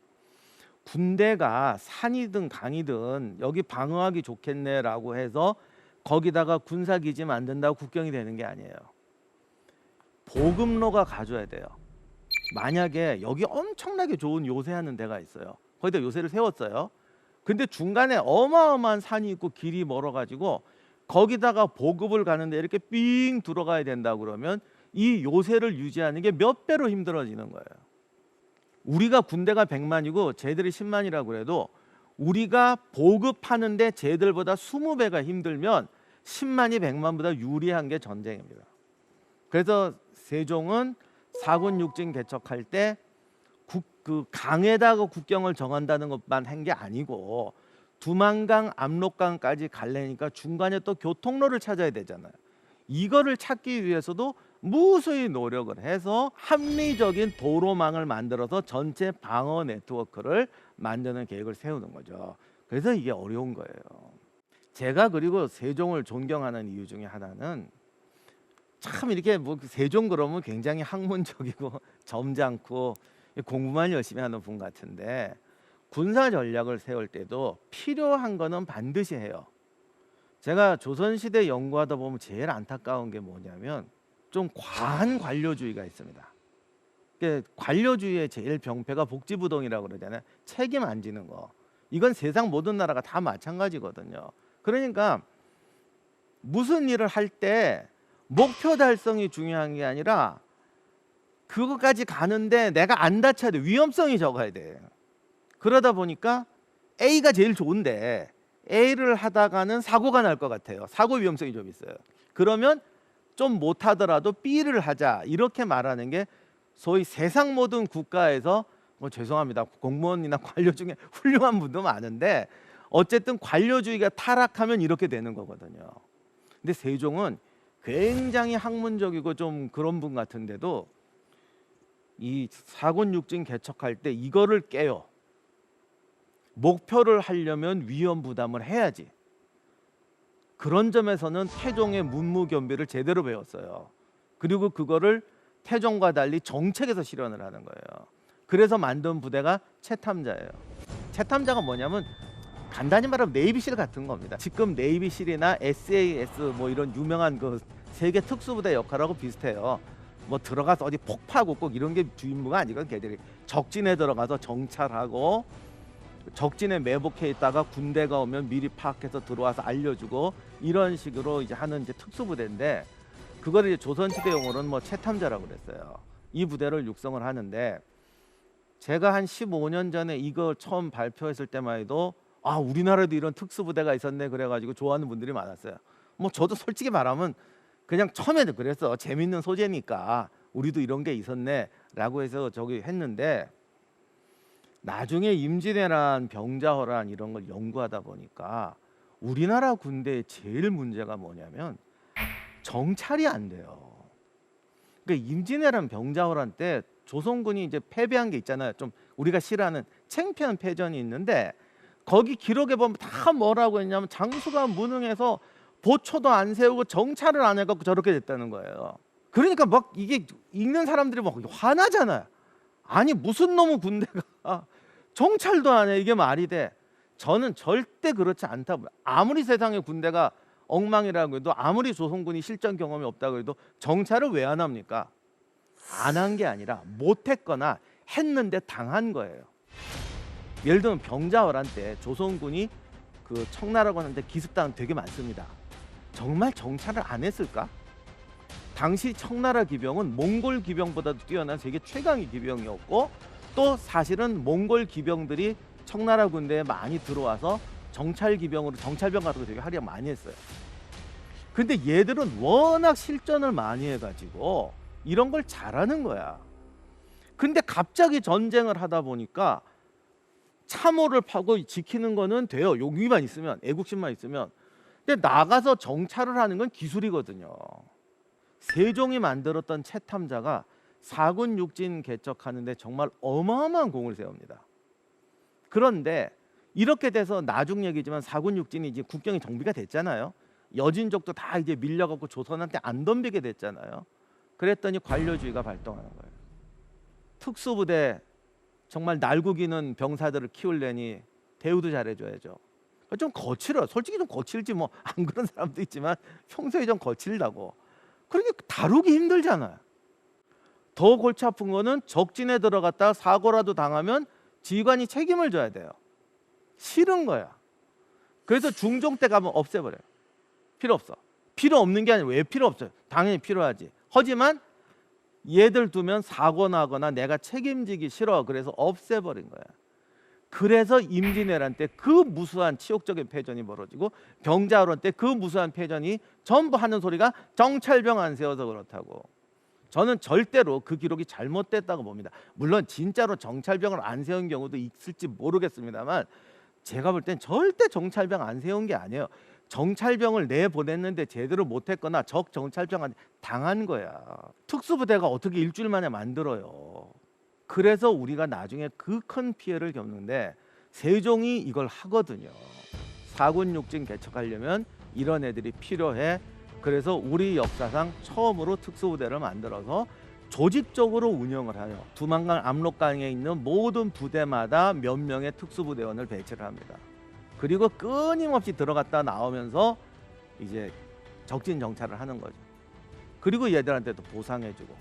군대가 산이든 강이든 여기 방어하기 좋겠네라고 해서 거기다가 군사기지 만든다고 국경이 되는 게 아니에요. 보급로가 가져야 돼요. 만약에 여기 엄청나게 좋은 요새하는 데가 있어요. 거기다 요새를 세웠어요. 근데 중간에 어마어마한 산이 있고 길이 멀어가지고 거기다가 보급을 가는데 이렇게 삥 들어가야 된다 그러면 이 요새를 유지하는 게 몇 배로 힘들어지는 거예요. 우리가 군대가 100만이고 쟤들이 10만이라고 그래도 우리가 보급하는데 쟤들보다 20배가 힘들면 10만이 100만보다 유리한 게 전쟁입니다. 그래서 세종은 사군 육진 개척할 때 그 강에다가 국경을 정한다는 것만 한 게 아니고 두만강, 압록강까지 가려니까 중간에 또 교통로를 찾아야 되잖아요. 이거를 찾기 위해서도 무수히 노력을 해서 합리적인 도로망을 만들어서 전체 방어 네트워크를 만드는 계획을 세우는 거죠. 그래서 이게 어려운 거예요. 제가 그리고 세종을 존경하는 이유 중에 하나는 참 이렇게 뭐 세종 그러면 굉장히 학문적이고 점잖고 공부만 열심히 하는 분 같은데 군사 전략을 세울 때도 필요한 거는 반드시 해요. 제가 조선시대 연구하다 보면 제일 안타까운 게 뭐냐면 좀 과한 관료주의가 있습니다. 관료주의의 제일 병폐가 복지부동이라고 그러잖아요. 책임 안 지는 거. 이건 세상 모든 나라가 다 마찬가지거든요. 그러니까 무슨 일을 할 때 목표 달성이 중요한 게 아니라 그거까지 가는데 내가 안 다쳐야 돼. 위험성이 적어야 돼. 그러다 보니까 A가 제일 좋은데 A를 하다가는 사고가 날 것 같아요. 사고 위험성이 좀 있어요. 그러면 좀 못하더라도 B를 하자 이렇게 말하는 게 소위 세상 모든 국가에서 뭐 죄송합니다. 공무원이나 관료 중에 훌륭한 분도 많은데 어쨌든 관료주의가 타락하면 이렇게 되는 거거든요. 근데 세종은 굉장히 학문적이고 좀 그런 분 같은데도 이 사군 육진 개척할 때 이거를 깨요. 목표를 하려면 위험 부담을 해야지. 그런 점에서는 태종의 문무견비를 제대로 배웠어요. 그리고 그거를 태종과 달리 정책에서 실현을 하는 거예요. 그래서 만든 부대가 채탐자예요. 채탐자가 뭐냐면 간단히 말하면 네이비실 같은 겁니다. 지금 네이비실이나 SAS 뭐 이런 유명한 그 세계 특수부대 역할하고 비슷해요. 뭐 들어가서 어디 폭파하고 꼭 이런 게 주임무가 아니거든. 걔들이 적진에 들어가서 정찰하고 적진에 매복해 있다가 군대가 오면 미리 파악해서 들어와서 알려주고 이런 식으로 이제 하는 이제 특수부대인데 그걸 이제 조선시대 용어로는 뭐 채탐자라고 그랬어요. 이 부대를 육성을 하는데 제가 한 15년 전에 이거 처음 발표했을 때만 해도 아 우리나라에도 이런 특수부대가 있었네 그래가지고 좋아하는 분들이 많았어요. 뭐 저도 솔직히 말하면 그냥 처음에도 그랬어. 재밌는 소재니까 우리도 이런 게 있었네 라고 해서 저기 했는데 나중에 임진왜란, 병자호란 이런 걸 연구하다 보니까 우리나라 군대의 제일 문제가 뭐냐면 정찰이 안 돼요. 그러니까 임진왜란, 병자호란 때 조선군이 이제 패배한 게 있잖아요. 좀 우리가 싫어하는 창피한 패전이 있는데 거기 기록에 보면 다 뭐라고 했냐면 장수가 무능해서 보초도 안 세우고 정찰을 안 해갖고 저렇게 됐다는 거예요. 그러니까 막 이게 읽는 사람들이 막 화나잖아요. 아니 무슨 놈의 군대가 정찰도 안 해. 이게 말이 돼. 저는 절대 그렇지 않다고. 아무리 세상의 군대가 엉망이라고 해도 아무리 조선군이 실전 경험이 없다고 해도 정찰을 왜 안 합니까? 안 한 게 아니라 못했거나 했는데 당한 거예요. 예를 들면 병자호란 때 조선군이 그 청나라고 하는데 기습당한 되게 많습니다. 정말 정찰을 안 했을까? 당시 청나라 기병은 몽골 기병보다도 뛰어난 세계 최강의 기병이었고 또 사실은 몽골 기병들이 청나라 군대에 많이 들어와서 정찰 기병으로 정찰병 같은 거 되게 활약 많이 했어요. 근데 얘들은 워낙 실전을 많이 해가지고 이런 걸 잘하는 거야. 근데 갑자기 전쟁을 하다 보니까 참호를 파고 지키는 거는 돼요. 용기만 있으면, 애국심만 있으면. 근데 나가서 정찰을 하는 건 기술이거든요. 세종이 만들었던 채탐자가 사군 육진 개척하는데 정말 어마어마한 공을 세웁니다. 그런데 이렇게 돼서 나중 얘기지만 사군 육진이 이제 국경이 정비가 됐잖아요. 여진족도 다 이제 밀려갖고 조선한테 안 덤비게 됐잖아요. 그랬더니 관료주의가 발동하는 거예요. 특수부대 정말 날고기는 병사들을 키우려니 대우도 잘해줘야죠. 좀 거칠어. 솔직히 좀 거칠지 뭐 안 그런 사람도 있지만 평소에 좀 거칠다고. 그러니까 다루기 힘들잖아요. 더 골치 아픈 거는 적진에 들어갔다 사고라도 당하면 지휘관이 책임을 져야 돼요. 싫은 거야. 그래서 중종 때 가면 없애버려요. 필요 없어. 필요 없는 게 아니라 왜 필요 없어요? 당연히 필요하지. 하지만 얘들 두면 사고 나거나 내가 책임지기 싫어. 그래서 없애버린 거야. 그래서 임진왜란 때 그 무수한 치욕적인 패전이 벌어지고 병자호란 때 그 무수한 패전이 전부 하는 소리가 정찰병 안 세워서 그렇다고. 저는 절대로 그 기록이 잘못됐다고 봅니다. 물론 진짜로 정찰병을 안 세운 경우도 있을지 모르겠습니다만 제가 볼 땐 절대 정찰병 안 세운 게 아니에요. 정찰병을 내보냈는데 제대로 못했거나 적 정찰병한테 당한 거야. 특수부대가 어떻게 일주일 만에 만들어요. 그래서 우리가 나중에 그 큰 피해를 겪는데 세종이 이걸 하거든요. 4군 6진 개척하려면 이런 애들이 필요해. 그래서 우리 역사상 처음으로 특수부대를 만들어서 조직적으로 운영을 해요. 두만강 압록강에 있는 모든 부대마다 몇 명의 특수부대원을 배치를 합니다. 그리고 끊임없이 들어갔다 나오면서 이제 적진 정찰을 하는 거죠. 그리고 얘들한테도 보상해주고.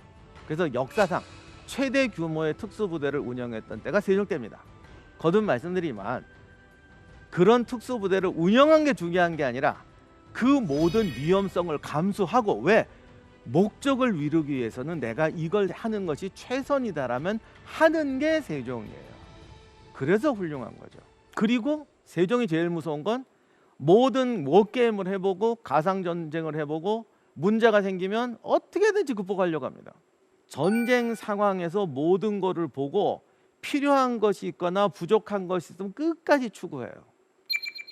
그래서 역사상 최대 규모의 특수부대를 운영했던 때가 세종 때입니다. 거듭 말씀드리지만 그런 특수부대를 운영한 게 중요한 게 아니라 그 모든 위험성을 감수하고, 왜? 목적을 이루기 위해서는 내가 이걸 하는 것이 최선이다라면 하는 게 세종이에요. 그래서 훌륭한 거죠. 그리고 세종이 제일 무서운 건 모든 워게임을 해보고 가상전쟁을 해보고 문제가 생기면 어떻게든지 극복하려고 합니다. 전쟁 상황에서 모든 거를 보고 필요한 것이 있거나 부족한 것이 있으면 끝까지 추구해요.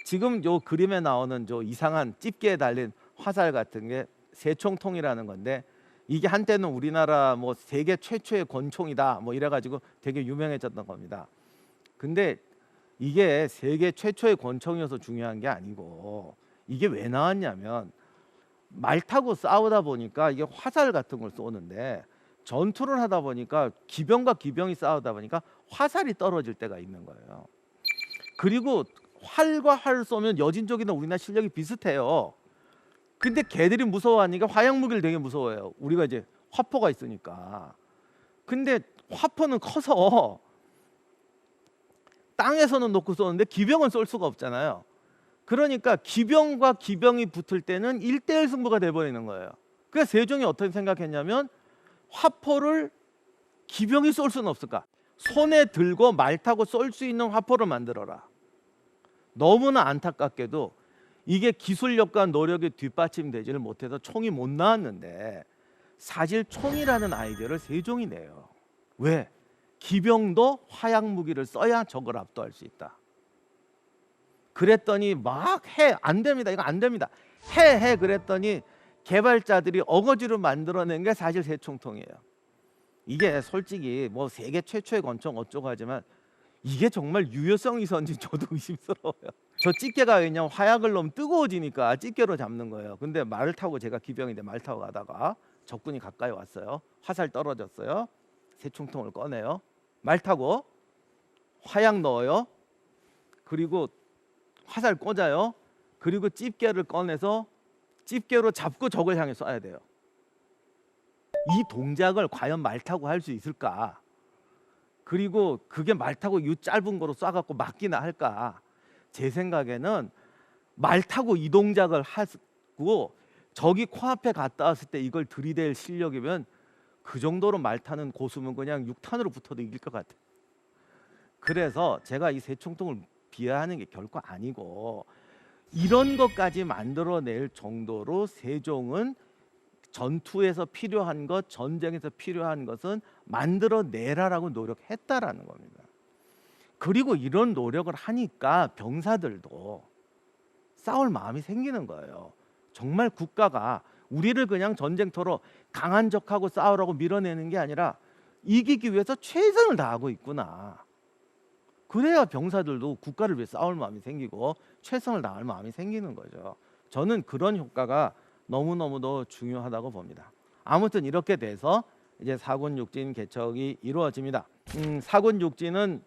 지금 요 그림에 나오는 저 이상한 집게에 달린 화살 같은 게 세총통이라는 건데, 이게 한때는 우리나라 뭐 세계 최초의 권총이다 뭐 이래가지고 되게 유명해졌던 겁니다. 근데 이게 세계 최초의 권총이어서 중요한 게 아니고, 이게 왜 나왔냐면 말 타고 싸우다 보니까 이게 화살 같은 걸 쏘는데, 전투를 하다 보니까 기병과 기병이 싸우다 보니까 화살이 떨어질 때가 있는 거예요. 그리고 활과 활을 쏘면 여진족이나 우리나라 실력이 비슷해요. 근데 걔들이 무서워하니까 화약 무기를 되게 무서워해요. 우리가 이제 화포가 있으니까. 근데 화포는 커서 땅에서는 놓고 쏘는데 기병은 쏠 수가 없잖아요. 그러니까 기병과 기병이 붙을 때는 1대1 승부가 돼버리는 거예요. 그래서 세종이 어떻게 생각했냐면, 화포를 기병이 쏠 수는 없을까? 손에 들고 말 타고 쏠 수 있는 화포를 만들어라. 너무나 안타깝게도 이게 기술력과 노력이 뒷받침되지를 못해서 총이 못 나왔는데, 사실 총이라는 아이디어를 세종이 내요. 왜? 기병도 화약 무기를 써야 적을 압도할 수 있다. 그랬더니 막 해. 안 됩니다. 이거 안 됩니다. 해 그랬더니 개발자들이 어거지로 만들어낸 게 사실 세총통이에요. 이게 솔직히 뭐 세계 최초의 권총 어쩌고 하지만 이게 정말 유효성이 있었는지 저도 의심스러워요. 저 집게가 왜냐면 화약을 넣으면 뜨거워지니까 집게로 잡는 거예요. 근데 말을 타고, 제가 기병인데 말 타고 가다가 적군이 가까이 왔어요. 화살 떨어졌어요. 세총통을 꺼내요. 말 타고 화약 넣어요. 그리고 화살 꽂아요. 그리고 집게를 꺼내서 집게로 잡고 적을 향해 쏴야 돼요. 이 동작을 과연 말 타고 할 수 있을까? 그리고 그게 말 타고 이 짧은 거로 쏴갖고 맞기나 할까? 제 생각에는 말 타고 이 동작을 하고 적이 코앞에 갔다 왔을 때 이걸 들이댈 실력이면 그 정도로 말 타는 고수면 그냥 6탄으로 붙어도 이길 것 같아요. 그래서 제가 이 세총통을 비하하는 게 결코 아니고, 이런 것까지 만들어낼 정도로 세종은 전투에서 필요한 것, 전쟁에서 필요한 것은 만들어내라라고 노력했다라는 겁니다. 그리고 이런 노력을 하니까 병사들도 싸울 마음이 생기는 거예요. 정말 국가가 우리를 그냥 전쟁터로 강한 적하고 싸우라고 밀어내는 게 아니라 이기기 위해서 최선을 다하고 있구나. 그래야 병사들도 국가를 위해 싸울 마음이 생기고 최선을 다할 마음이 생기는 거죠. 저는 그런 효과가 너무너무도 중요하다고 봅니다. 아무튼 이렇게 돼서 이제 4군 6진 개척이 이루어집니다. 4군 6진은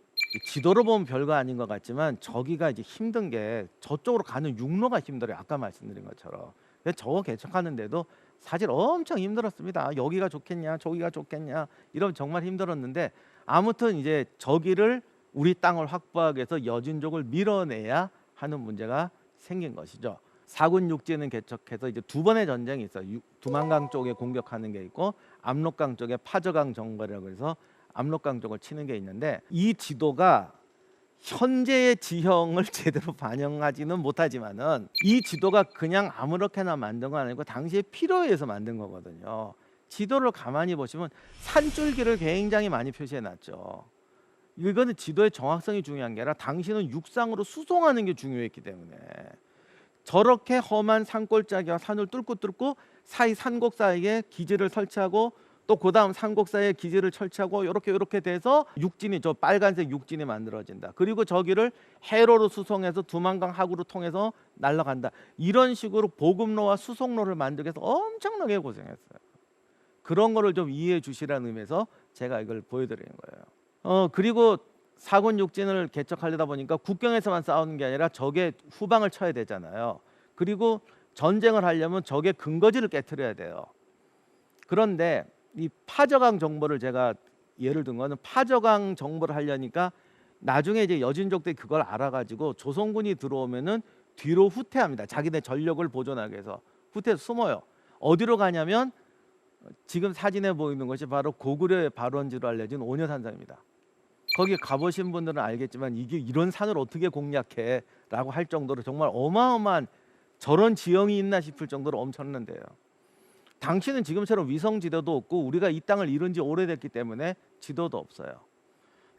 지도로 보면 별거 아닌 것 같지만 저기가 이제 힘든 게 저쪽으로 가는 육로가 힘들어요. 아까 말씀드린 것처럼. 저거 개척하는데도 사실 엄청 힘들었습니다. 여기가 좋겠냐 저기가 좋겠냐 이러면 정말 힘들었는데, 아무튼 이제 저기를 우리 땅을 확보하기 위해서 여진족을 밀어내야 하는 문제가 생긴 것이죠. 4군 6진은 개척해서 이제 두 번의 전쟁이 있어요. 두만강 쪽에 공격하는 게 있고 압록강 쪽에 파저강 정거라고 해서 압록강 쪽을 치는 게 있는데, 이 지도가 현재의 지형을 제대로 반영하지는 못하지만은 이 지도가 그냥 아무렇게나 만든 건 아니고 당시에 필요에 의해서 만든 거거든요. 지도를 가만히 보시면 산줄기를 굉장히 많이 표시해 놨죠. 이거는 지도의 정확성이 중요한 게 아니라 당신은 육상으로 수송하는 게 중요했기 때문에 저렇게 험한 산골짜기와 산을 뚫고 사이 산곡 사이에 기지를 설치하고 또 그 다음 산곡 사이에 기지를 설치하고 이렇게 돼서 육진이 저 빨간색 육진이 만들어진다. 그리고 저기를 해로로 수송해서 두만강 하구로 통해서 날아간다. 이런 식으로 보급로와 수송로를 만들기 위해서 엄청나게 고생했어요. 그런 거를 좀 이해해 주시라는 의미에서 제가 이걸 보여드리는 거예요. 그리고 사군 육진을 개척하려다 보니까 국경에서만 싸우는 게 아니라 적의 후방을 쳐야 되잖아요. 그리고 전쟁을 하려면 적의 근거지를 깨트려야 돼요. 그런데 이 파저강 정보를 제가 예를 든 거는 파저강 정보를 하려니까 나중에 이제 여진족들이 그걸 알아가지고 조선군이 들어오면은 뒤로 후퇴합니다. 자기네 전력을 보존하기 위해서 후퇴해서 숨어요. 어디로 가냐면 지금 사진에 보이는 것이 바로 고구려의 발원지로 알려진 오녀산성입니다. 거기 가보신 분들은 알겠지만 이게 이런 산을 어떻게 공략해? 라고 할 정도로 정말 어마어마한 저런 지형이 있나 싶을 정도로 엄청난데요. 당시는 지금처럼 위성 지도도 없고 우리가 이 땅을 잃은 지 오래됐기 때문에 지도도 없어요.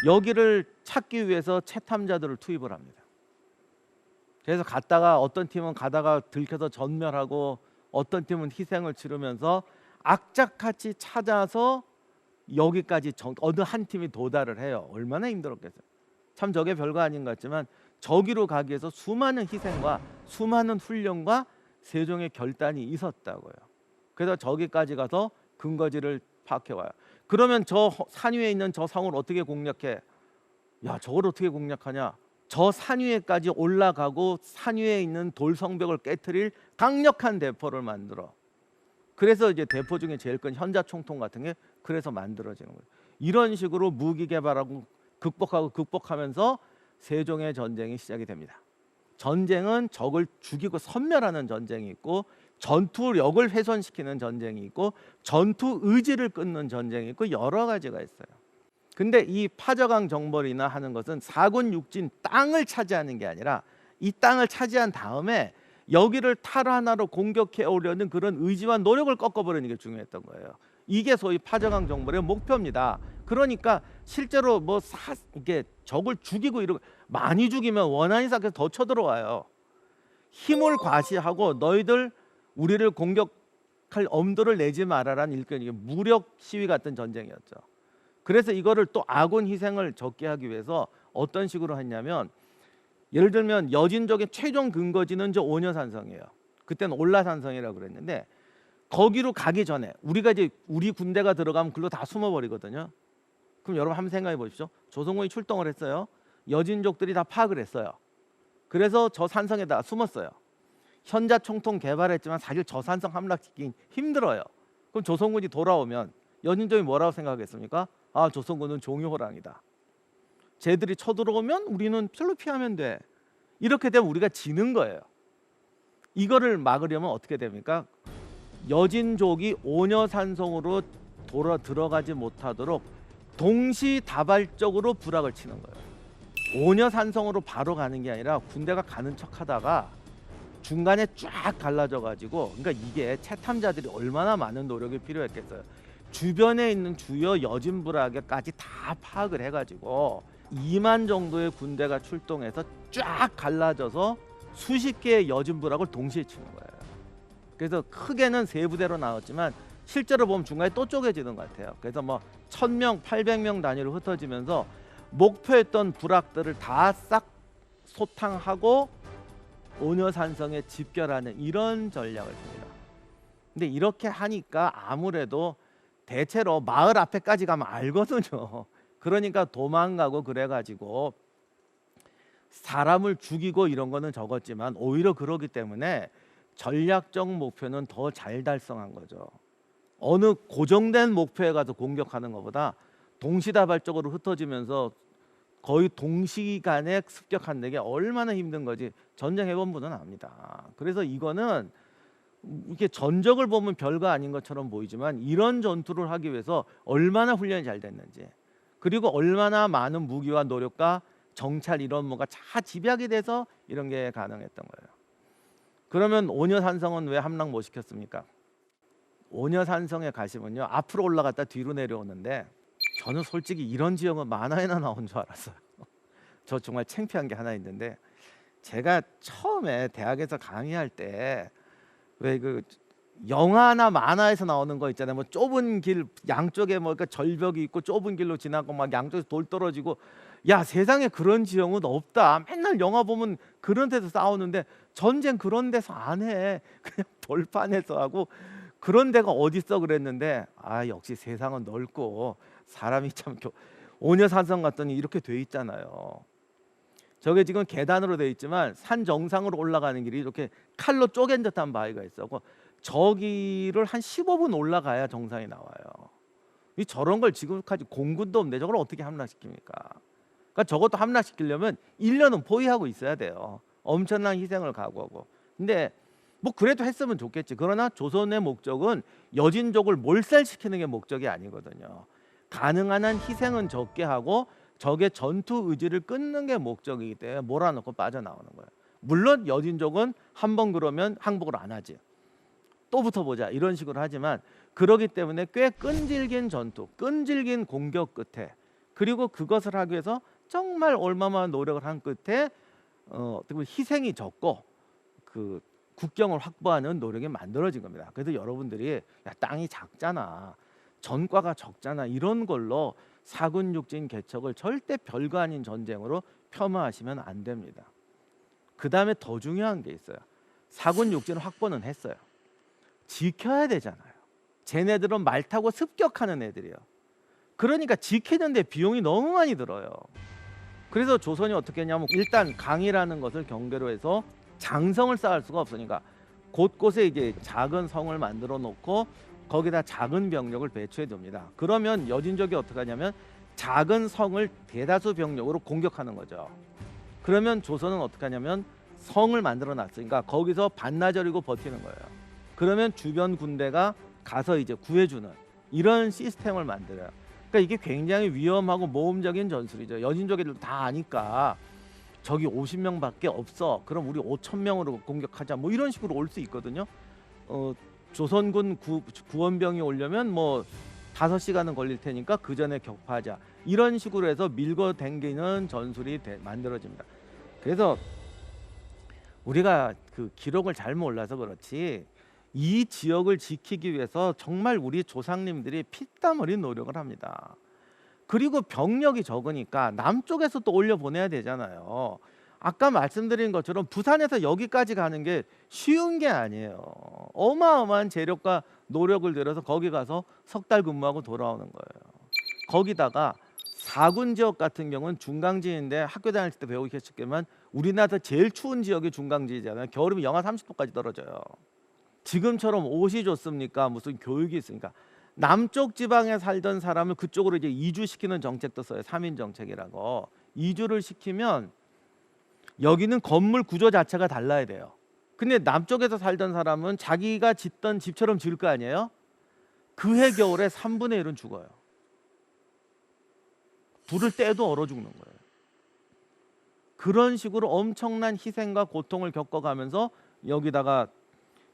여기를 찾기 위해서 채탐자들을 투입을 합니다. 그래서 갔다가 어떤 팀은 가다가 들켜서 전멸하고 어떤 팀은 희생을 치르면서 악착같이 찾아서 여기까지 어느 한 팀이 도달을 해요. 얼마나 힘들었겠어요. 참 저게 별거 아닌 것 같지만 저기로 가기 위해서 수많은 희생과 수많은 훈련과 세종의 결단이 있었다고요. 그래서 저기까지 가서 근거지를 파악해와요. 그러면 저 산 위에 있는 저 성을 어떻게 공략해? 야, 저걸 어떻게 공략하냐? 저 산 위에까지 올라가고 산 위에 있는 돌성벽을 깨트릴 강력한 대포를 만들어. 그래서 이제 대포 중에 제일 큰 현자총통 같은 게 그래서 만들어지는 거예요. 이런 식으로 무기 개발하고 극복하면서 세종의 전쟁이 시작이 됩니다. 전쟁은 적을 죽이고 섬멸하는 전쟁이 있고 전투력을 훼손시키는 전쟁이 있고 전투 의지를 끊는 전쟁이 있고 여러 가지가 있어요. 근데 이 파저강 정벌이나 하는 것은 사군 육진 땅을 차지하는 게 아니라 이 땅을 차지한 다음에 여기를 탈환하러 공격해 오려는 그런 의지와 노력을 꺾어버리는 게 중요했던 거예요. 이게 소위 파저강 정벌의 목표입니다. 그러니까 실제로 이게 적을 죽이고 이러고 많이 죽이면 원한이 삭혀서 더 쳐들어와요. 힘을 과시하고 너희들 우리를 공격할 엄두를 내지 말아라는 일종의 무력 시위 같은 전쟁이었죠. 그래서 이거를 또 아군 희생을 적게 하기 위해서 어떤 식으로 했냐면 예를 들면 여진족의 최종 근거지는 저 오녀산성이에요. 그때는 올라산성이라고 그랬는데 거기로 가기 전에 우리가 이제 우리 군대가 들어가면 글로 다 숨어버리거든요. 그럼 여러분 한번 생각해 보십시오. 조선군이 출동을 했어요. 여진족들이 다 파악을 했어요. 그래서 저 산성에다 숨었어요. 현자총통 개발했지만 사실 저 산성 함락시키긴 힘들어요. 그럼 조선군이 돌아오면 여진족이 뭐라고 생각하겠습니까? 아, 조선군은 종효호랑이다. 쟤들이 쳐들어오면 우리는 절로 피하면 돼. 이렇게 되면 우리가 지는 거예요. 이거를 막으려면 어떻게 됩니까? 여진족이 오녀산성으로 들어가지 못하도록 동시다발적으로 부락을 치는 거예요. 오녀산성으로 바로 가는 게 아니라 군대가 가는 척하다가 중간에 쫙 갈라져 가지고, 그러니까 이게 채탐자들이 얼마나 많은 노력이 필요했겠어요. 주변에 있는 주요 여진부락에까지 다 파악을 해가지고 2만 정도의 군대가 출동해서 쫙 갈라져서 수십 개의 여진부락을 동시에 치는 거예요. 그래서 크게는 세 부대로 나왔지만 실제로 보면 중간에 또 쪼개지는 것 같아요. 그래서 1000명, 800명 단위로 흩어지면서 목표했던 부락들을 다 싹 소탕하고 오녀산성에 집결하는 이런 전략을 씁니다. 근데 이렇게 하니까 아무래도 대체로 마을 앞에까지 가면 알거든요. 그러니까 도망가고 그래가지고 사람을 죽이고 이런 거는 적었지만 오히려 그러기 때문에 전략적 목표는 더 잘 달성한 거죠. 어느 고정된 목표에 가서 공격하는 것보다 동시다발적으로 흩어지면서 거의 동시간에 습격하는 게 얼마나 힘든 거지 전쟁 해본 분은 압니다. 그래서 이거는 이게 전적을 보면 별거 아닌 것처럼 보이지만 이런 전투를 하기 위해서 얼마나 훈련이 잘 됐는지, 그리고 얼마나 많은 무기와 노력과 정찰 이런 뭐가 다 집약이 돼서 이런 게 가능했던 거예요. 그러면 오녀산성은 왜 함락 못 시켰습니까? 오녀산성에 가시면요, 앞으로 올라갔다 뒤로 내려오는데 저는 솔직히 이런 지형은 만화에나 나온 줄 알았어요. 저 정말 창피한 게 하나 있는데, 제가 처음에 대학에서 강의할 때 왜 그 영화나 만화에서 나오는 거 있잖아요. 뭐 좁은 길 양쪽에 뭐 절벽이 있고 좁은 길로 지나고 막 양쪽에서 돌 떨어지고, 야 세상에 그런 지형은 없다. 맨날 영화 보면 그런 데서 싸우는데 전쟁 그런 데서 안 해. 그냥 벌판에서 하고, 그런 데가 어딨어 그랬는데, 아 역시 세상은 넓고 사람이 참 오녀산성 갔더니 이렇게 돼 있잖아요. 저게 지금 계단으로 돼 있지만 산 정상으로 올라가는 길이 이렇게 칼로 쪼갠 듯한 바위가 있어. 저기를 한 15분 올라가야 정상이 나와요. 이 저런 걸 지금까지 공군도 없는데 저걸 어떻게 함락시킵니까? 그러니까 저것도 함락시키려면 1년은 포위하고 있어야 돼요. 엄청난 희생을 각오하고. 근데 뭐 그래도 했으면 좋겠지. 그러나 조선의 목적은 여진족을 몰살시키는 게 목적이 아니거든요. 가능한 한 희생은 적게 하고 적의 전투 의지를 끊는 게 목적이기 때문에 몰아넣고 빠져나오는 거예요. 물론 여진족은 한번 그러면 항복을 안 하지. 또 붙어보자 이런 식으로 하지만, 그러기 때문에 꽤 끈질긴 전투, 끈질긴 공격 끝에, 그리고 그것을 하기 위해서 정말 얼마만 노력을 한 끝에 희생이 적고 그 국경을 확보하는 노력이 만들어진 겁니다. 그래서 여러분들이 야 땅이 작잖아, 전과가 적잖아, 이런 걸로 사군 육진 개척을 절대 별거 아닌 전쟁으로 폄하하시면 안 됩니다. 그 다음에 더 중요한 게 있어요. 사군 육진 확보는 했어요. 지켜야 되잖아요. 쟤네들은 말 타고 습격하는 애들이에요. 그러니까 지키는데 비용이 너무 많이 들어요. 그래서 조선이 어떻게 했냐면, 일단 강이라는 것을 경계로 해서 장성을 쌓을 수가 없으니까 곳곳에 이제 작은 성을 만들어 놓고 거기다 작은 병력을 배치해 둡니다. 그러면 여진족이 어떻게 하냐면 작은 성을 대다수 병력으로 공격하는 거죠. 그러면 조선은 어떻게 하냐면 성을 만들어 놨으니까 거기서 반나절이고 버티는 거예요. 그러면 주변 군대가 가서 이제 구해주는 이런 시스템을 만들어요. 그러니까 이게 굉장히 위험하고 모험적인 전술이죠. 여진족애들 다 아니까 저기 50명밖에 없어, 그럼 우리 5,000명으로 공격하자, 뭐 이런 식으로 올 수 있거든요. 조선군 구원병이 오려면 뭐 5시간은 걸릴 테니까 그 전에 격파하자, 이런 식으로 해서 밀고 당기는 전술이 만들어집니다. 그래서 우리가 그 기록을 잘 몰라서 그렇지, 이 지역을 지키기 위해서 정말 우리 조상님들이 피땀 흘린 노력을 합니다. 그리고 병력이 적으니까 남쪽에서 또 올려 보내야 되잖아요. 아까 말씀드린 것처럼 부산에서 여기까지 가는 게 쉬운 게 아니에요. 어마어마한 재력과 노력을 들여서 거기 가서 석 달 근무하고 돌아오는 거예요. 거기다가 사군 지역 같은 경우는 중강지인데 학교 다닐 때 배우셨겠지만 우리나라에서 제일 추운 지역이 중강지잖아요. 겨울이면 영하 30도까지 떨어져요. 지금처럼 옷이 좋습니까? 무슨 교육이 있습니까? 남쪽 지방에 살던 사람을 그쪽으로 이제 이주시키는 정책도 써요. 3인 정책이라고. 이주를 시키면 여기는 건물 구조 자체가 달라야 돼요. 근데 남쪽에서 살던 사람은 자기가 짓던 집처럼 지을 거 아니에요? 그해 겨울에 3분의 1은 죽어요. 불을 떼도 얼어 죽는 거예요. 그런 식으로 엄청난 희생과 고통을 겪어가면서 여기다가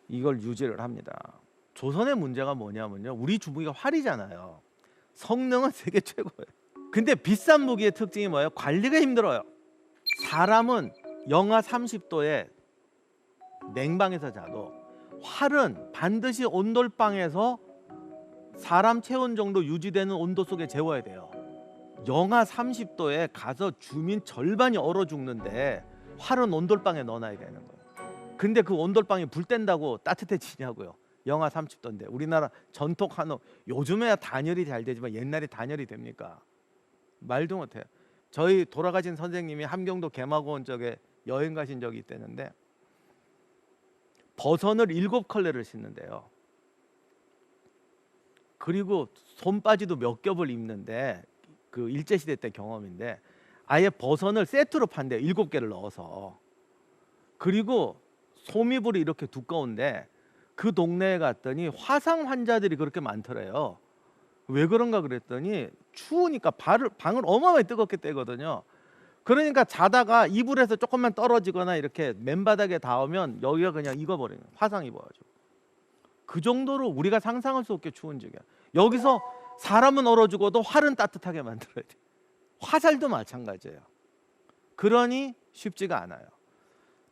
이걸 유지를 합니다. 조선의 문제가 뭐냐면요, 우리 주무기가 활이잖아요. 성능은 세계 최고예요. 근데 비싼 무기의 특징이 뭐예요? 관리가 힘들어요. 사람은 영하 30도에 냉방에서 자도 활은 반드시 온돌방에서 사람 체온 정도 유지되는 온도 속에 재워야 돼요. 영하 30도에 가서 주민 절반이 얼어 죽는데 활은 온돌방에 넣어놔야 되는 거예요. 근데 그 온돌방이 불 뗀다고 따뜻해지냐고요. 영하 30도인데. 우리나라 전통 한옥, 요즘에야 단열이 잘 되지만 옛날에 단열이 됩니까? 말도 못해요. 저희 돌아가신 선생님이 함경도 개마고원 쪽에 여행 가신 적이 있다는데 버선을 7컬레를 신는데요. 그리고 손바지도 몇 겹을 입는데, 그 일제시대 때 경험인데 아예 버선을 세트로 판대요. 7개를 넣어서. 그리고 소미불이 이렇게 두꺼운데 그 동네에 갔더니 화상 환자들이 그렇게 많더래요. 왜 그런가 그랬더니 추우니까 방을 어마어마하게 뜨겁게 떼거든요. 그러니까 자다가 이불에서 조금만 떨어지거나 이렇게 맨바닥에 닿으면 여기가 그냥 익어버리는, 화상 입어가지고. 그 정도로 우리가 상상할 수 없게 추운 지역이야. 여기서 사람은 얼어 죽어도 활은 따뜻하게 만들어야 돼. 화살도 마찬가지예요. 그러니 쉽지가 않아요.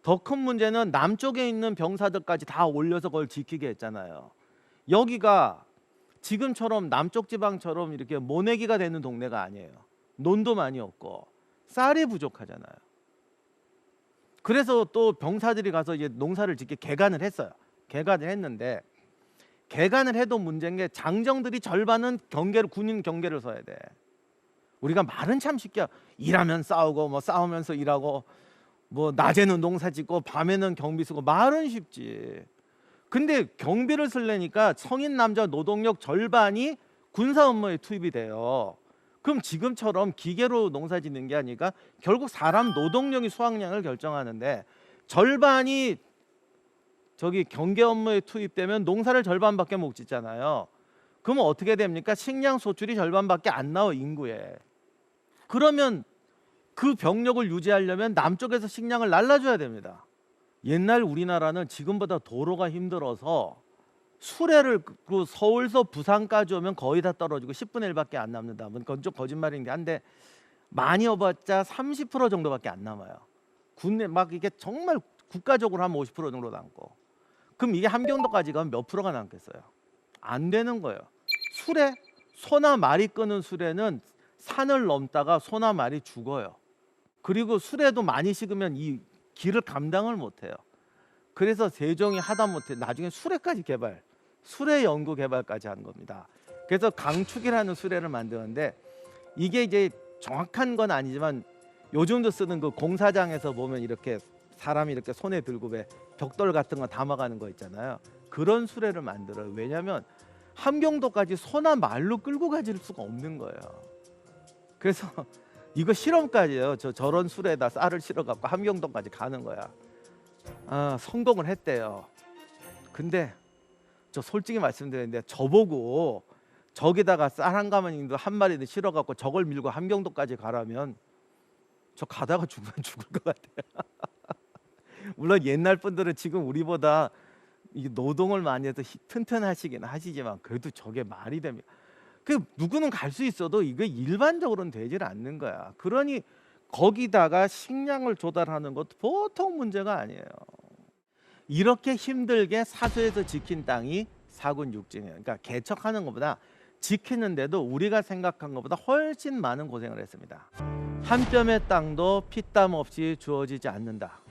더 큰 문제는 남쪽에 있는 병사들까지 다 올려서 그걸 지키게 했잖아요. 여기가 지금처럼 남쪽 지방처럼 이렇게 모내기가 되는 동네가 아니에요. 논도 많이 없고 쌀이 부족하잖아요. 그래서 또 병사들이 가서 이제 농사를 짓게 개간을 했어요. 개간을 했는데 개간을 해도 문제인 게 장정들이 절반은 경계를 군인 경계를 서야 돼. 우리가 말은 참 쉽게 일하면 싸우고 뭐 싸우면서 일하고 뭐 낮에는 농사 짓고 밤에는 경비 쓰고 말은 쉽지. 근데 경비를 쓰려니까 성인 남자 노동력 절반이 군사 업무에 투입이 돼요. 그럼 지금처럼 기계로 농사 짓는 게 아니라 결국 사람 노동력이 수확량을 결정하는데 절반이 저기 경계 업무에 투입되면 농사를 절반밖에 못 짓잖아요. 그러면 어떻게 됩니까? 식량 소출이 절반밖에 안 나와 인구에. 그러면 그 병력을 유지하려면 남쪽에서 식량을 날라줘야 됩니다. 옛날 우리나라는 지금보다 도로가 힘들어서 수레를 그 서울서 부산까지 오면 거의 다 떨어지고 10분의 1밖에 안 남는다. 그건 좀 거짓말인 게 한데 많이 어봤자 30% 정도밖에 안 남아요. 군내 막 이게 정말 국가적으로 한 50% 정도 남고. 그럼 이게 함경도까지 가면 몇 프로가 남겠어요? 안 되는 거예요. 수레, 소나 말이 끄는 수레는 산을 넘다가 소나 말이 죽어요. 그리고 수레도 많이 식으면 이 길을 감당을 못해요. 그래서 세종이 하다못해 나중에 수레까지 개발, 수레 연구 개발까지 한 겁니다. 그래서 강축이라는 수레를 만드는데 이게 이제 정확한 건 아니지만 요즘도 쓰는 그 공사장에서 보면 이렇게 사람이 이렇게 손에 들고 왜 벽돌 같은 거 담아가는 거 있잖아요. 그런 수레를 만들어요. 왜냐하면 함경도까지 소나 말로 끌고 가질 수가 없는 거예요. 그래서 이거 실험까지요. 저런 수레에다 쌀을 실어갖고 함경도까지 가는 거야. 성공을 했대요. 근데 저 솔직히 말씀드리는데 저보고 저기다가 쌀 한 가마니도 한 마리도 실어갖고 저걸 밀고 함경도까지 가라면 저 가다가 죽을 것 같아요. 물론 옛날 분들은 지금 우리보다 이 노동을 많이 해서 튼튼하시긴 하시지만 그래도 저게 말이 됩니다. 그 누구는 갈 수 있어도 이게 일반적으로는 되질 않는 거야. 그러니 거기다가 식량을 조달하는 것도 보통 문제가 아니에요. 이렇게 힘들게 사수에서 지킨 땅이 사군 육진이에요. 그러니까 개척하는 것보다 지키는데도 우리가 생각한 것보다 훨씬 많은 고생을 했습니다. 한 뼘의 땅도 피땀 없이 주어지지 않는다.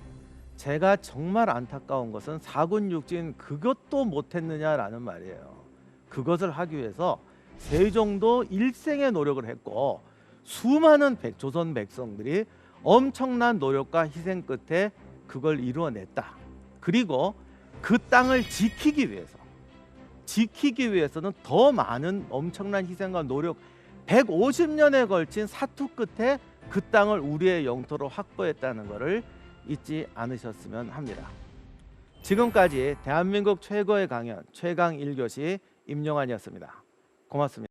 제가 정말 안타까운 것은 사군 육진 그것도 못했느냐라는 말이에요. 그것을 하기 위해서 세종도 일생의 노력을 했고 수많은 조선 백성들이 엄청난 노력과 희생 끝에 그걸 이루어냈다. 그리고 그 땅을 지키기 위해서는 더 많은 엄청난 희생과 노력 150년에 걸친 사투 끝에 그 땅을 우리의 영토로 확보했다는 것을 잊지 않으셨으면 합니다. 지금까지 대한민국 최고의 강연 최강 1교시 임용환이었습니다. 고맙습니다.